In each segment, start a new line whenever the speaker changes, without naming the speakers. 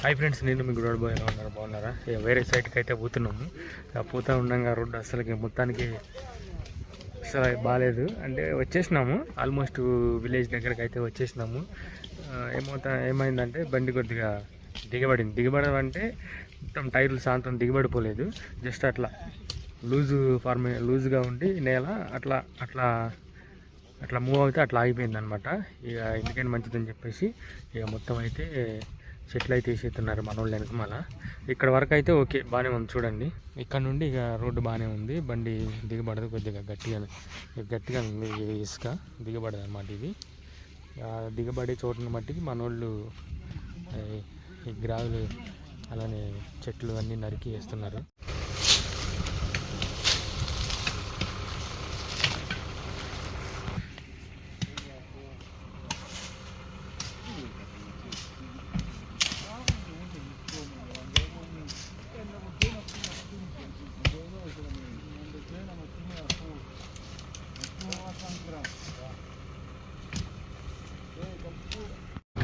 Hi friends, నేను మీకు road bye ఎలా ఉన్నారు? బాగున్నారా? వేరే సైడ్కి అయితే పోతున్నాము. పోతా ఉండగా రోడ్డు అసలుకి మొత్తానికి అసలు బాగాలేదు. అంటే వచ్చేసినాము, ఆల్మోస్ట్ విలేజ్ దగ్గరకు అయితే వచ్చేసినాము. ఏమైందంటే బండి కొద్దిగా దిగబడడం అంటే మొత్తం టైర్లు సాయంత్రం దిగబడిపోలేదు. జస్ట్ అట్లా లూజ్గా ఉండి నేల అట్లా అట్లా అట్లా మూవ్ అయితే అట్లా ఆగిపోయింది అనమాట. ఇక ఎందుకని మంచిదని చెప్పేసి ఇక మొత్తం అయితే చెట్లు అయితే వేసేస్తున్నారు మన వాళ్ళు వెనకమాల. ఇక్కడ వరకు అయితే ఓకే, బాగానే ఉంది. చూడండి, ఇక్కడ నుండి ఇక రోడ్డు బాగానే ఉంది, బండి దిగబడదు. కొద్దిగా గట్టిగా ఉంది ఇసుక, దిగబడదు అనమాట. ఇది దిగబడే చోటుని మట్టికి మన వాళ్ళు ఈ గ్రావులు అలానే చెట్లు అన్నీ నరికి వేస్తున్నారు.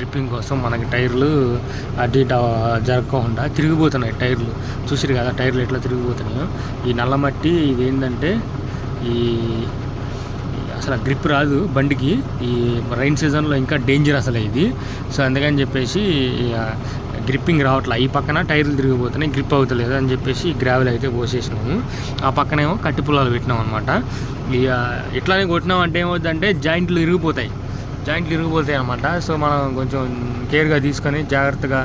గ్రిప్పింగ్ కోసం మనకి టైర్లు అటు ఇటు జరగకుండా తిరిగిపోతున్నాయి. టైర్లు చూసిరు కదా, టైర్లు ఎట్లా తిరిగిపోతున్నాయో. ఈ నల్ల మట్టి ఇది ఏంటంటే అసలు గ్రిప్ రాదు బండికి. ఈ రైన్ సీజన్లో ఇంకా డేంజర్ అసలు ఇది. సో అందుకని చెప్పేసి గ్రిప్పింగ్ రావట్లే. ఈ పక్కన టైర్లు తిరిగిపోతున్నాయి, గ్రిప్ అవుతలేదు అని చెప్పేసి గ్రావెల్ అయితే పోసేసినాము. ఆ పక్కనేమో కట్టి పుల్లాలు పెట్టినాం అనమాట. ఇక ఇట్లానే కొట్టినాం అంటే ఏమవుతుందంటే జాయింట్లు ఇరిగిపోతాయి అనమాట. సో మనం కొంచెం కేర్గా తీసుకొని జాగ్రత్తగా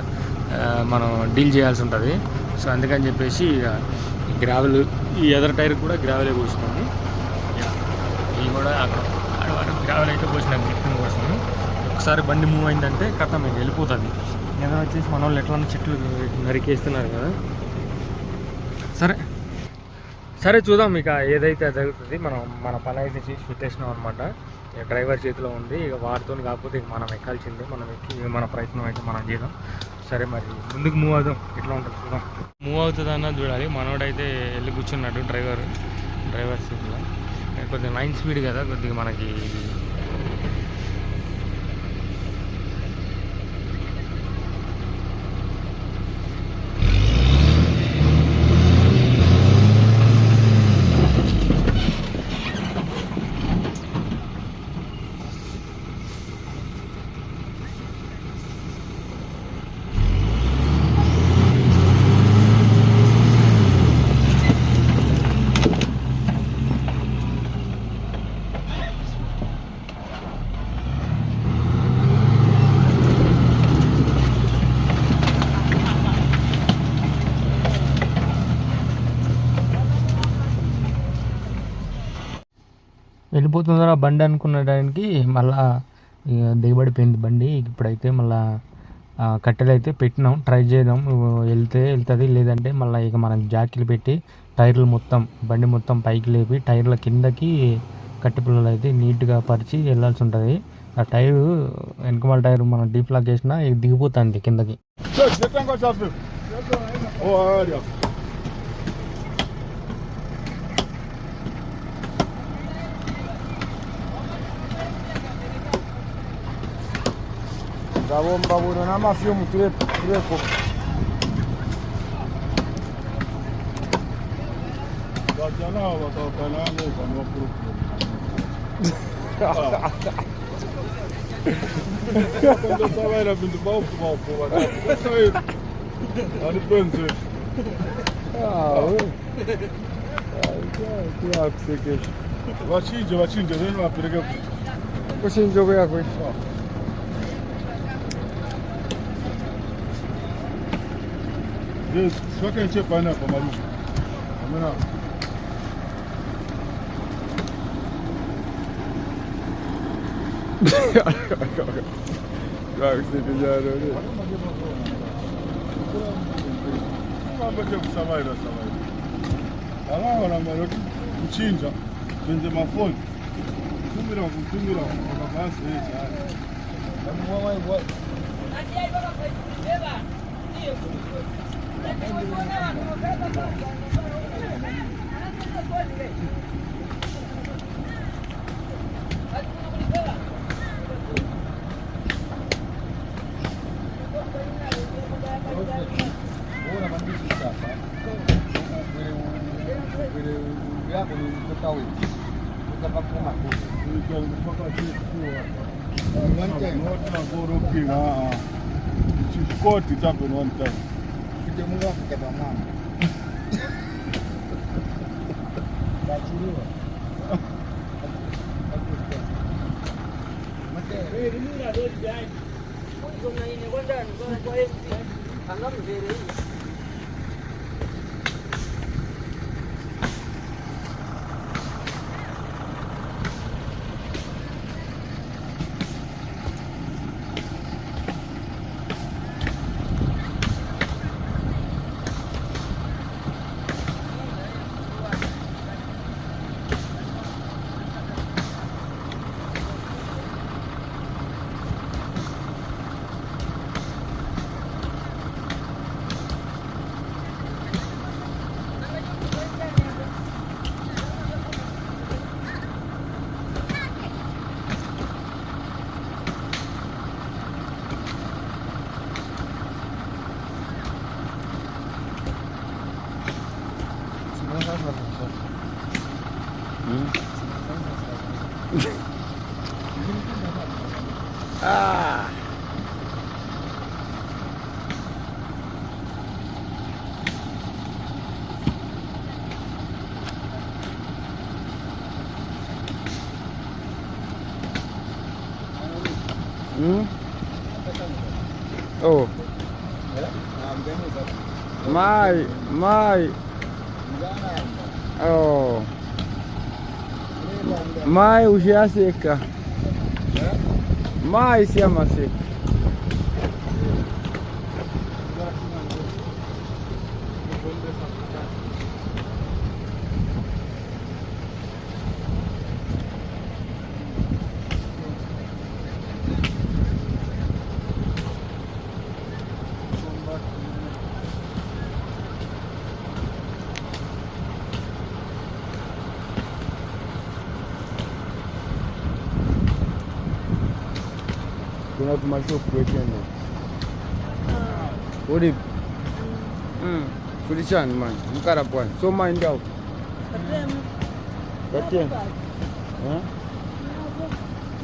మనం డీల్ చేయాల్సి ఉంటుంది. సో అందుకని చెప్పేసి గ్రావెల్, ఈ ఎదర్ టైర్ కూడా గ్రావెలే పోసినాము. ఇవి కూడా అక్కడ గ్రావెల్ అయితే పోసినాం గ్రిప్పింగ్ కోసం. ఒకసారి బండి మూవ్ అయిందంటే కథ మీకు వెళ్ళిపోతుంది. ఏదైనా వచ్చేసి మన వాళ్ళు ఎట్లా చెట్లు నరికేస్తున్నారు కదా. సరే చూద్దాం, ఇక ఏదైతే జరుగుతుంది. మన పని అయితే చేసి పెట్టేసినాం అనమాట. డ్రైవర్ చేతిలో ఉంది, ఇక వారితో కాకపోతే ఇక మనం ఎక్కాల్సిందే. మనం ఎక్కి మన ప్రయత్నం అయితే మనం చేద్దాం. సరే మరి ముందుకు మూవ్ అవుదాం, ఎట్లా ఉంటుంది చూద్దాం. మూవ్ అవుతుంది అన్నది చూడాలి. మనోడైతే వెళ్ళి కూర్చున్నాడు డ్రైవర్ సీట్లో. కొద్దిగా 9 స్పీడ్ కదా, కొద్దిగా మనకి వెళ్ళిపోతుందా బండి అనుకున్న టైంకి మళ్ళీ దిగబడిపోయింది బండి. ఇప్పుడైతే మళ్ళీ కట్టెలు అయితే పెట్టినాం, ట్రై చేద్దాం. వెళ్తుంది, లేదంటే మళ్ళీ ఇక మనం జాకీలు పెట్టి టైర్లు మొత్తం బండి మొత్తం పైకి లేపి టైర్ల కిందకి కట్టె పుల్లలు అయితే నీట్గా పరిచి వెళ్ళాల్సి ఉంటుంది. ఆ టైరు వెనకమాల టైర్ మనం డీప్ లాక్ చేసినా ఇది దిగిపోతుంది కిందకి.
Bravo, non ama filme, treco. Guardava, toccando, quando proprio. Quando stava era vindo mal, guarda. Questo è. Ani penso. Claro que você quer. Vachinho, não vai pegar. Vachinho, joga a coisa. Só que a gente vai na Pamaru. Vamos lá. Já que você já olhou. Vamos fazer o Samai. Agora, mano, o Chinja, vende uma fonte. Tumirão, uma base aí, já. Vamos lá, igual. Chiskoti happen one time.
Ah. Oh. My. Oh. Mai uscirà secca. Mai siamo secca. Kuna tumasho kuwekene. Odi. Fulishan man. Mkara pwani. So mind out. Katem.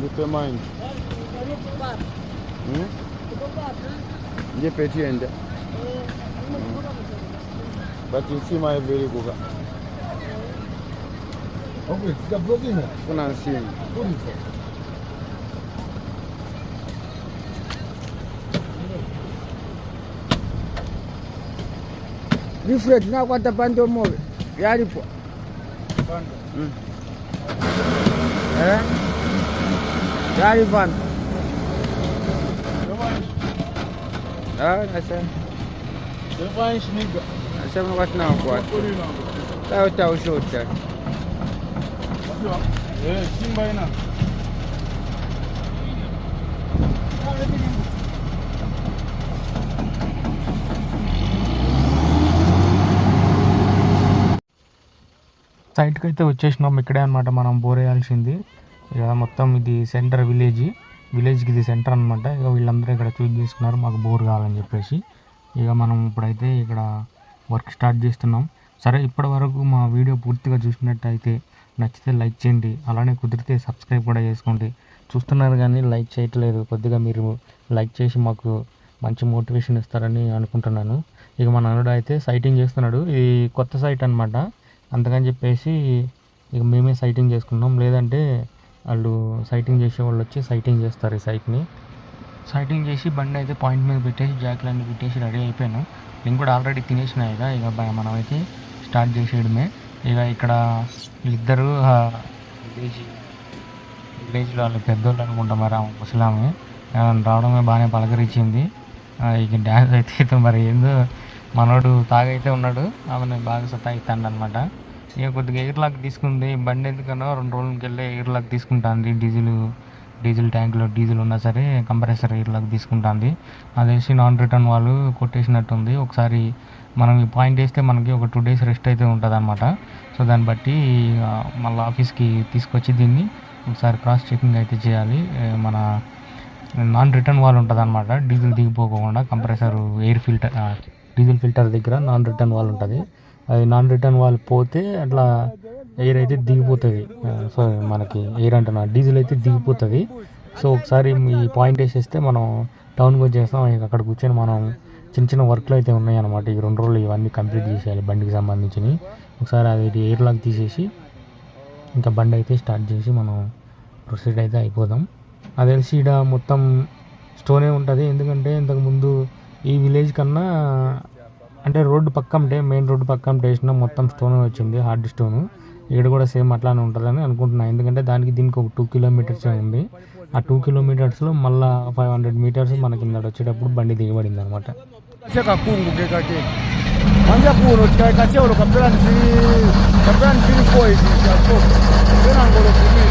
Nipe mind. Nje peti ende. But you see my very good. Okay, the blocking. Kuna nsini. Different na kwata pando mobe yalipo pando yali pando nasa
Devansh nigga.
nasema kwa tuna kwa tao shota
Simba ina.
సైట్కి అయితే వచ్చేసినాం. ఇక్కడే అనమాట మనం బోర్ వేయాల్సింది. ఇక మొత్తం ఇది సెంటర్ విలేజ్కి ఇది సెంటర్ అనమాట. ఇక వీళ్ళందరూ ఇక్కడ చూస్ చేసుకున్నారు మాకు బోర్ కావాలని చెప్పేసి. ఇక మనం ఇప్పుడైతే ఇక్కడ వర్క్ స్టార్ట్ చేస్తున్నాం. సరే, ఇప్పటి వరకు మా వీడియో పూర్తిగా చూసినట్టయితే నచ్చితే లైక్ చేయండి, అలానే కుదిరితే సబ్స్క్రైబ్ కూడా చేసుకోండి. చూస్తున్నారు కానీ లైక్ చేయట్లేదు. కొద్దిగా మీరు లైక్ చేసి మాకు మంచి మోటివేషన్ ఇస్తారని అనుకుంటున్నాను. ఇక మన అల్లుడు అయితే సైటింగ్ చేస్తున్నాడు. ఇది కొత్త సైట్ అనమాట. అందుకని చెప్పేసి ఇక మేమే సైటింగ్ చేసుకున్నాం. లేదంటే వాళ్ళు సైటింగ్ చేసే వాళ్ళు వచ్చి సైటింగ్ చేస్తారు ఈ సైట్ని. సైటింగ్ చేసి బండి అయితే పాయింట్ మీద పెట్టేసి జాక్లన్నీ పెట్టేసి రెడీ అయిపోయాను. నేను కూడా ఆల్రెడీ తినేసినాయి. ఇక మనమైతే స్టార్ట్ చేసేయడమే. ఇక ఇక్కడ వీళ్ళిద్దరూ విలేజ్లో వాళ్ళు పెద్దోళ్ళు అనుకుంటా, మరి ఆమె ముసలామె రావడమే బాగానే పలకరించింది. ఇక డ్యాన్స్ అయితే మరి ఏందో మనోడు తాగైతే ఉన్నాడు, ఆమెను బాగా సతాయిస్తాడు అనమాట. ఇక కొద్దిగా ఎయిర్ లాక్ తీసుకుంది. బండి ఎందుకనో 2 రోజులకి వెళ్ళి ఎయిర్ లాక్ తీసుకుంటుంది. డీజిల్ ట్యాంక్లో డీజిల్ ఉన్నా సరే కంప్రెసర్ ఎయిర్ లాక్ తీసుకుంటుంది. అదేసి నాన్ రిటర్న్ వాళ్ళు కొట్టేసినట్టుంది. ఒకసారి మనం ఈ పాయింట్ వేస్తే మనకి ఒక 2 days రెస్ట్ అయితే ఉంటుంది అనమాట. సో దాన్ని బట్టి మళ్ళీ ఆఫీస్కి తీసుకొచ్చి దీన్ని ఒకసారి క్రాస్ చెకింగ్ అయితే చేయాలి. మన నాన్ రిటర్న్ వాల్ ఉంటుంది అనమాట, డీజిల్ దిగిపోకుండా compressor air filter diesel filter దగ్గర నాన్ రిటర్న్ వాల్ ఉంటుంది. అది నాన్ రిటర్న్ వాల్ పోతే అట్లా ఎయిర్ అయితే దిగిపోతుంది. సో మనకి ఎయిర్ అంటున్నా డీజిల్ అయితే దిగిపోతుంది. సో ఒకసారి ఈ పాయింట్ వేసేస్తే మనం టౌన్కి వచ్చేస్తాం. అక్కడ కూర్చొని మనం చిన్న చిన్న వర్క్లు అయితే ఉన్నాయి అన్నమాట. ఈ 2 రోజులు ఇవన్నీ కంప్లీట్ చేసేయాలి బండికి సంబంధించినవి. ఒకసారి అది ఎయిర్ లాక్ తీసేసి ఇంకా బండి అయితే స్టార్ట్ చేసి మనం ప్రొసీడ్ అయితే అయిపోదాం. అది తెలిసి ఇక్కడ మొత్తం స్టోనే ఉంటుంది. ఎందుకంటే ఇంతకుముందు ఈ విలేజ్ కన్నా అంటే రోడ్డు పక్కన మెయిన్ రోడ్డు పక్కన వేసిన మొత్తం స్టోన్ వచ్చింది, హార్డ్ స్టోను. ఇక్కడ కూడా సేమ్ అట్లానే ఉంటుందని అనుకుంటున్నాను. ఎందుకంటే దీనికి ఒక 2 కిలోమీటర్స్ ఉంది. ఆ 2 కిలోమీటర్స్లో మళ్ళీ 500 మీటర్స్ మనకి కింద వచ్చేటప్పుడు బండి దిగబడింది అనమాట.
kakungu kekake manja kuno tikaikacheulo kapela nfiri 4 izi chato pena ngolo kumi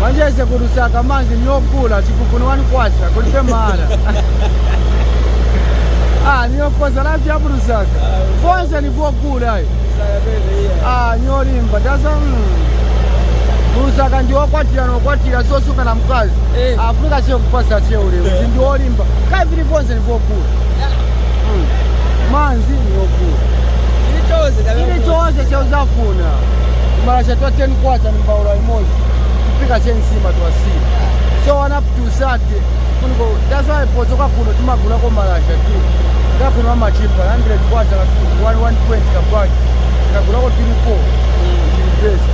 manjese kurusaka manzi niyokula chikupuni wanikwasha kulipe mara niyokosa lafi ya burusaka fonse nivokula niyolimba tasa burusaka ndiwokwatira nokwatira sosuka na mkazi Afrika siyo kupasa cheule uzi ndiwolimba kavili fonse nivokula manzi niyokula ili chose cheuzafuna mara chatwa 10 kwata nimbaula imoji kupika chensima tuwasili so wanaputusate funiko that's why pozoka kuno tumagula ko marasha tu ngakuno amachipa 100 kwata 120 kabaki ngagula ko 34 is the best.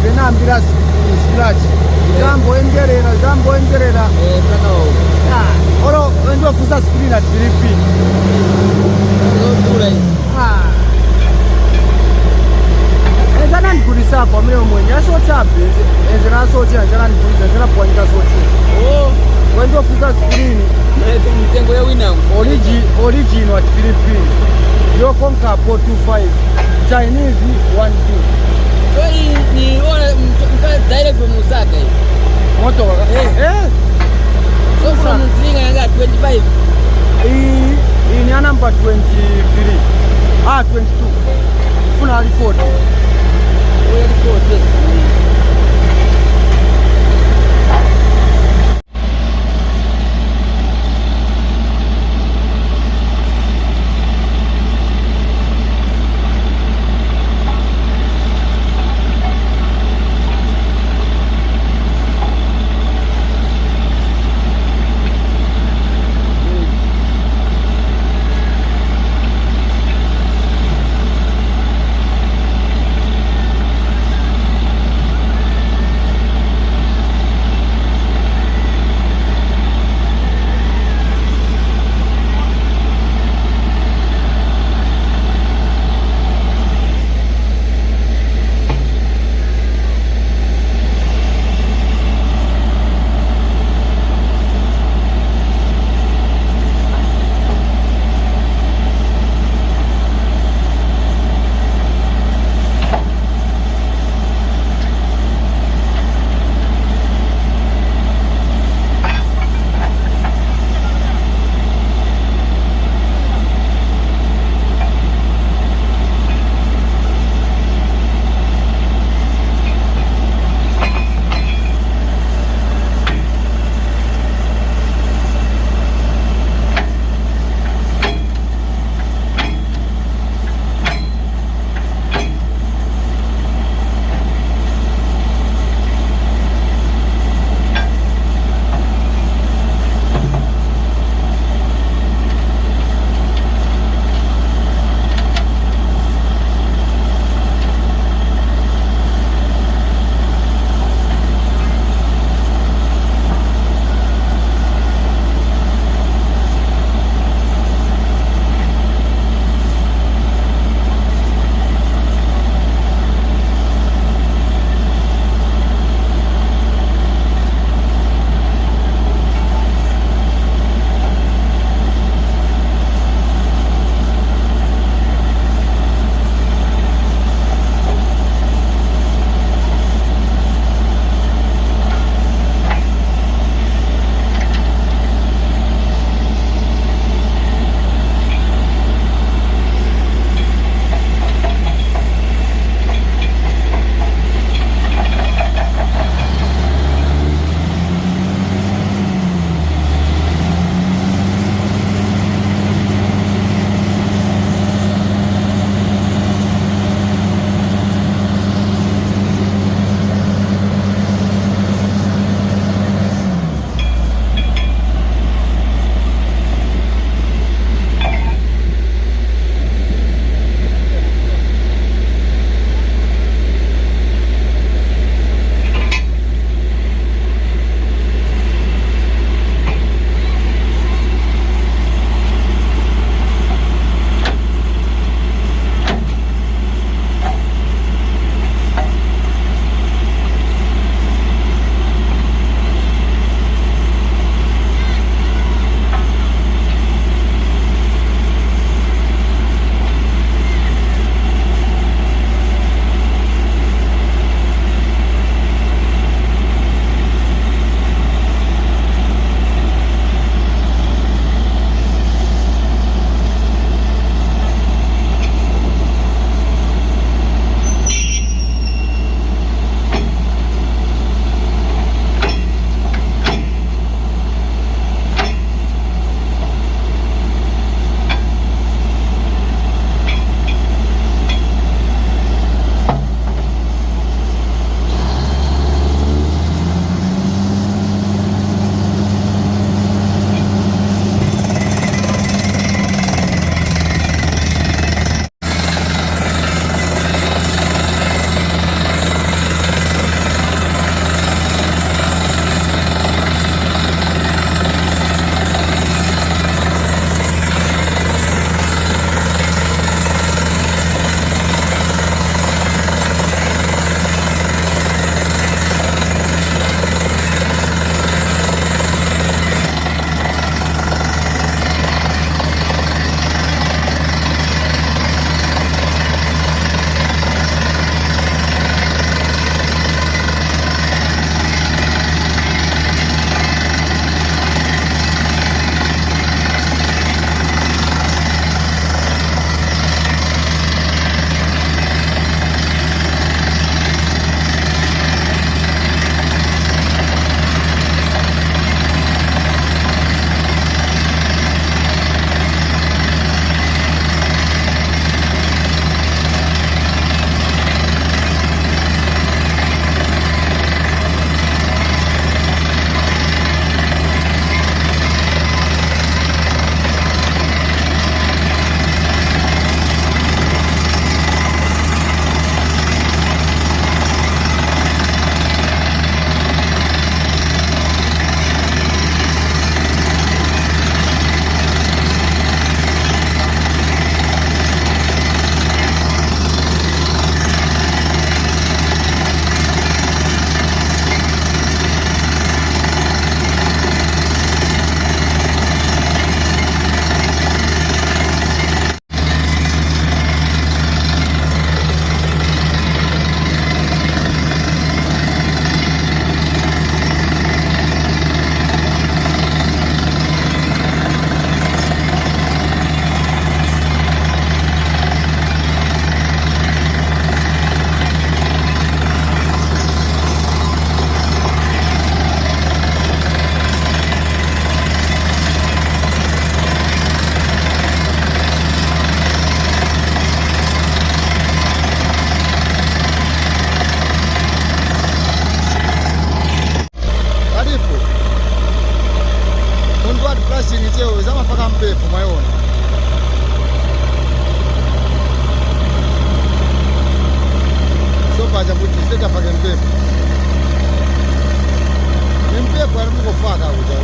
Venambira scratch zambo engerera oro ndofuza screen at Philippine ezana nkulisa kwa mle mwenye asochabe ezana asocha ezana nkulisa ezana pointa socha wendofuza screen mtengo ya wina original at Philippine yoko nkapo 25 Chinese 12 ni wale direct from Lusaka hii moto waka so from Mtringa yanga 25 hii ni namba 23 22 funa ali 40 mpepo maiona. Sopa cha kuti seta pake mpepo. Ni mpepo alimukofaka kuja.